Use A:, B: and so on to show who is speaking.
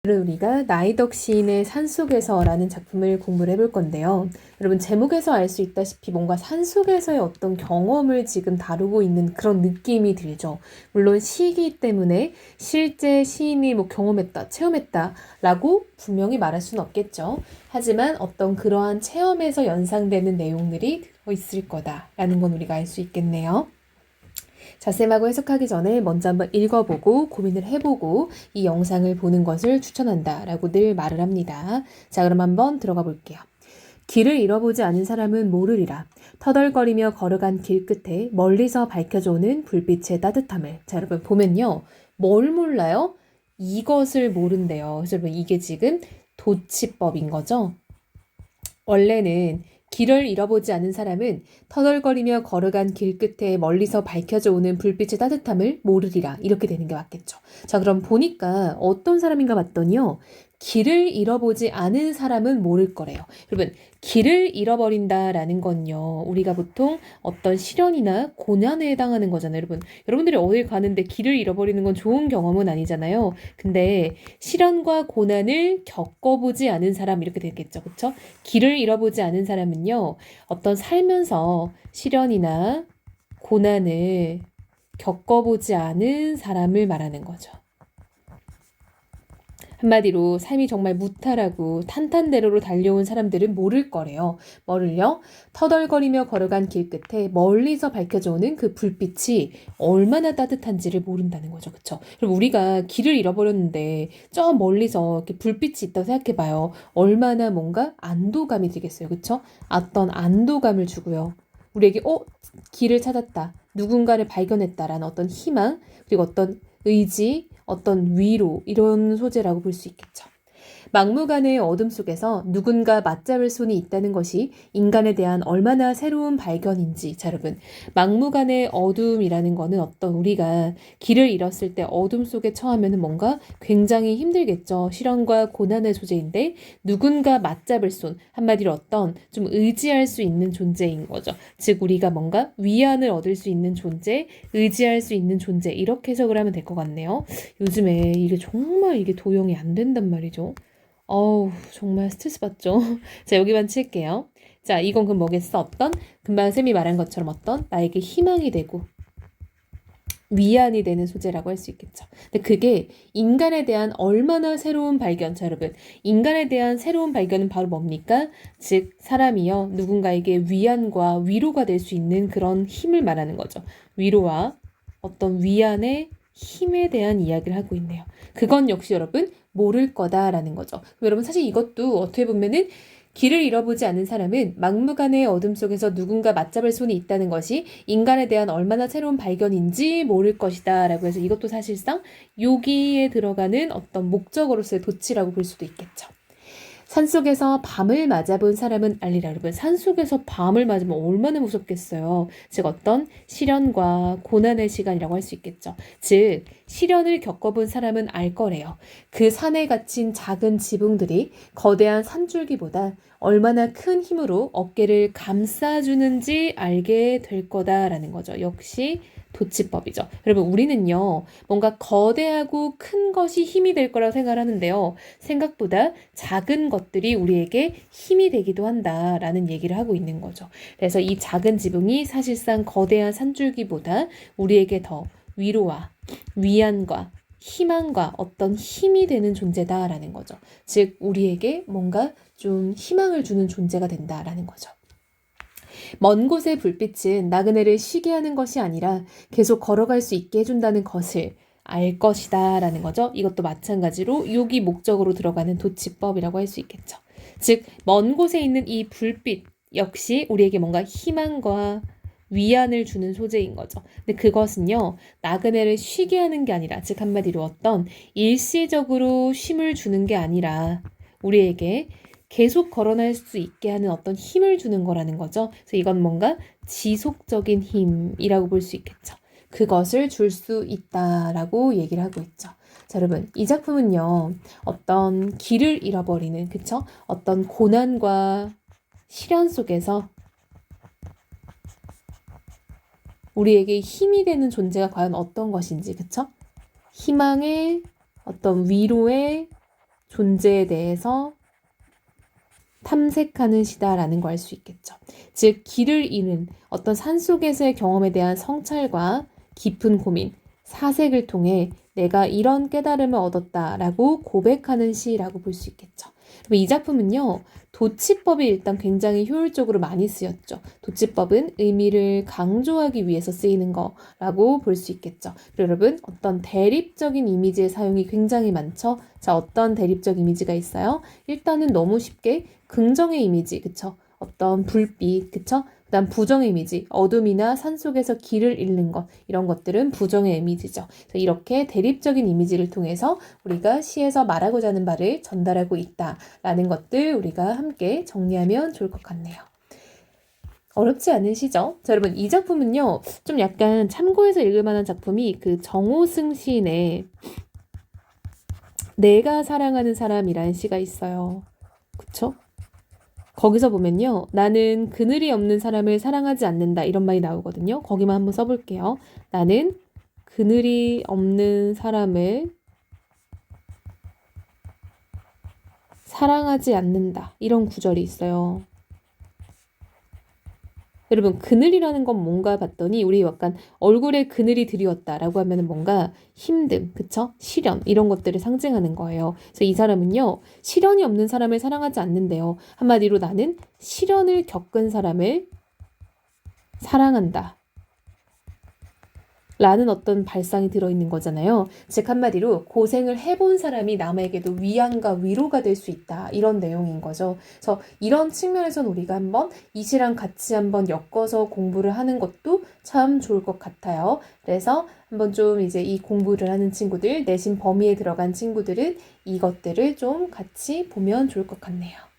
A: 오늘 우리가 나이덕 시인의 산속에서라는 작품을 공부를 해볼 건데요. 여러분 제목에서 알 수 있다시피 뭔가 산속에서의 어떤 경험을 지금 다루고 있는 그런 느낌이 들죠. 물론 시이기 때문에 실제 시인이 뭐 경험했다, 체험했다 라고 분명히 말할 수는 없겠죠. 하지만 어떤 그러한 체험에서 연상되는 내용들이 들어있을 거다라는 건 우리가 알 수 있겠네요. 자세하고 해석하기 전에 먼저 한번 읽어보고 고민을 해보고 이 영상을 보는 것을 추천한다 라고 늘 말을 합니다. 자, 그럼 한번 들어가 볼게요. 길을 잃어보지 않은 사람은 모르리라. 터덜거리며 걸어간 길 끝에 멀리서 밝혀져 오는 불빛의 따뜻함을. 자, 여러분 보면요. 뭘 몰라요? 이것을 모른대요. 그래서 여러분 이게 지금 도치법인 거죠. 원래는 길을 잃어보지 않은 사람은 터덜거리며 걸어간 길 끝에 멀리서 밝혀져 오는 불빛의 따뜻함을 모르리라. 이렇게 되는 게 맞겠죠. 자, 그럼 보니까 어떤 사람인가 봤더니요. 길을 잃어보지 않은 사람은 모를 거래요. 여러분, 길을 잃어버린다라는 건요. 우리가 보통 어떤 시련이나 고난에 해당하는 거잖아요. 여러분들이 어딜 가는데 길을 잃어버리는 건 좋은 경험은 아니잖아요. 근데 시련과 고난을 겪어보지 않은 사람 이렇게 되겠죠. 그렇죠? 길을 잃어보지 않은 사람은요. 어떤 살면서 시련이나 고난을 겪어보지 않은 사람을 말하는 거죠. 한마디로 삶이 정말 무탈하고 탄탄대로로 달려온 사람들은 모를 거래요. 뭐를요? 터덜거리며 걸어간 길 끝에 멀리서 밝혀져 오는 그 불빛이 얼마나 따뜻한지를 모른다는 거죠. 그쵸? 그럼 우리가 길을 잃어버렸는데 저 멀리서 이렇게 불빛이 있다고 생각해봐요. 얼마나 뭔가 안도감이 들겠어요. 그쵸? 어떤 안도감을 주고요. 우리에게 길을 찾았다. 누군가를 발견했다라는 어떤 희망, 그리고 어떤 의지, 어떤 위로 이런 소재라고 볼 수 있겠죠. 막무가내의 어둠 속에서 누군가 맞잡을 손이 있다는 것이 인간에 대한 얼마나 새로운 발견인지. 자, 여러분, 막무가내의 어둠이라는 거는 어떤 우리가 길을 잃었을 때 어둠 속에 처하면 뭔가 굉장히 힘들겠죠. 시련과 고난의 소재인데 누군가 맞잡을 손, 한마디로 어떤 좀 의지할 수 있는 존재인 거죠. 즉 우리가 뭔가 위안을 얻을 수 있는 존재, 의지할 수 있는 존재 이렇게 해석을 하면 될 것 같네요. 요즘에 이게 정말 이게 도용이 안 된단 말이죠. 정말 스트레스 받죠. 자, 여기만 칠게요. 자, 이건 그럼 뭐겠어? 어떤? 금방 쌤이 말한 것처럼 어떤? 나에게 희망이 되고 위안이 되는 소재라고 할 수 있겠죠. 근데 그게 인간에 대한 얼마나 새로운 발견, 자, 여러분. 인간에 대한 새로운 발견은 바로 뭡니까? 즉, 사람이요. 누군가에게 위안과 위로가 될 수 있는 그런 힘을 말하는 거죠. 위로와 어떤 위안의 힘에 대한 이야기를 하고 있네요. 그건 역시 여러분 모를 거다라는 거죠. 여러분 사실 이것도 어떻게 보면은 길을 잃어보지 않은 사람은 막무가내의 어둠 속에서 누군가 맞잡을 손이 있다는 것이 인간에 대한 얼마나 새로운 발견인지 모를 것이다 라고 해서 이것도 사실상 여기에 들어가는 어떤 목적으로서의 도치라고 볼 수도 있겠죠. 산속에서 밤을 맞아본 사람은 알리라. 여러분, 산속에서 밤을 맞으면 얼마나 무섭겠어요. 즉 어떤 시련과 고난의 시간이라고 할 수 있겠죠. 즉 시련을 겪어본 사람은 알 거래요. 그 산에 갇힌 작은 지붕들이 거대한 산줄기보다 얼마나 큰 힘으로 어깨를 감싸주는지 알게 될 거다라는 거죠. 역시 도치법이죠. 여러분 우리는요. 뭔가 거대하고 큰 것이 힘이 될 거라고 생각하는데요. 생각보다 작은 것들이 우리에게 힘이 되기도 한다라는 얘기를 하고 있는 거죠. 그래서 이 작은 지붕이 사실상 거대한 산줄기보다 우리에게 더 위로와 위안과 희망과 어떤 힘이 되는 존재다라는 거죠. 즉 우리에게 뭔가 좀 희망을 주는 존재가 된다라는 거죠. 먼 곳의 불빛은 나그네를 쉬게 하는 것이 아니라 계속 걸어갈 수 있게 해준다는 것을 알 것이다 라는 거죠. 이것도 마찬가지로 여기 목적으로 들어가는 도치법이라고 할 수 있겠죠. 즉, 먼 곳에 있는 이 불빛 역시 우리에게 뭔가 희망과 위안을 주는 소재인 거죠. 근데 그것은요, 나그네를 쉬게 하는 게 아니라, 즉 한마디로 어떤 일시적으로 쉼을 주는 게 아니라 우리에게 계속 걸어날 수 있게 하는 어떤 힘을 주는 거라는 거죠. 그래서 이건 뭔가 지속적인 힘이라고 볼 수 있겠죠. 그것을 줄 수 있다라고 얘기를 하고 있죠. 자, 여러분, 이 작품은요, 어떤 길을 잃어버리는, 그쵸? 어떤 고난과 시련 속에서 우리에게 힘이 되는 존재가 과연 어떤 것인지, 그쵸? 희망의 어떤 위로의 존재에 대해서 탐색하는 시다라는 걸 알 수 있겠죠. 즉, 길을 잃은 어떤 산속에서의 경험에 대한 성찰과 깊은 고민, 사색을 통해 내가 이런 깨달음을 얻었다라고 고백하는 시라고 볼 수 있겠죠. 이 작품은요, 도치법이 일단 굉장히 효율적으로 많이 쓰였죠. 도치법은 의미를 강조하기 위해서 쓰이는 거라고 볼 수 있겠죠. 여러분, 어떤 대립적인 이미지의 사용이 굉장히 많죠. 자, 어떤 대립적 이미지가 있어요? 일단은 너무 쉽게 긍정의 이미지, 그쵸? 어떤 불빛, 그쵸? 그다음 부정의 이미지, 어둠이나 산속에서 길을 잃는 것, 이런 것들은 부정의 이미지죠. 이렇게 대립적인 이미지를 통해서 우리가 시에서 말하고자 하는 바를 전달하고 있다라는 것들 우리가 함께 정리하면 좋을 것 같네요. 어렵지 않으시죠? 자, 여러분, 이 작품은요, 좀 약간 참고해서 읽을 만한 작품이 그 정호승 시인의 내가 사랑하는 사람이라는 시가 있어요. 그쵸? 거기서 보면요. 나는 그늘이 없는 사람을 사랑하지 않는다. 이런 말이 나오거든요. 거기만 한번 써볼게요. 나는 그늘이 없는 사람을 사랑하지 않는다. 이런 구절이 있어요. 여러분, 그늘이라는 건 뭔가 봤더니 우리 약간 얼굴에 그늘이 드리웠다라고 하면 뭔가 힘듦, 그쵸? 시련 이런 것들을 상징하는 거예요. 그래서 이 사람은요, 시련이 없는 사람을 사랑하지 않는데요. 한마디로 나는 시련을 겪은 사람을 사랑한다. 라는 어떤 발상이 들어있는 거잖아요. 즉 한마디로 고생을 해본 사람이 남에게도 위안과 위로가 될 수 있다. 이런 내용인 거죠. 그래서 이런 측면에서는 우리가 한번 이 시랑 같이 한번 엮어서 공부를 하는 것도 참 좋을 것 같아요. 그래서 한번 좀 이제 이 공부를 하는 친구들, 내신 범위에 들어간 친구들은 이것들을 좀 같이 보면 좋을 것 같네요.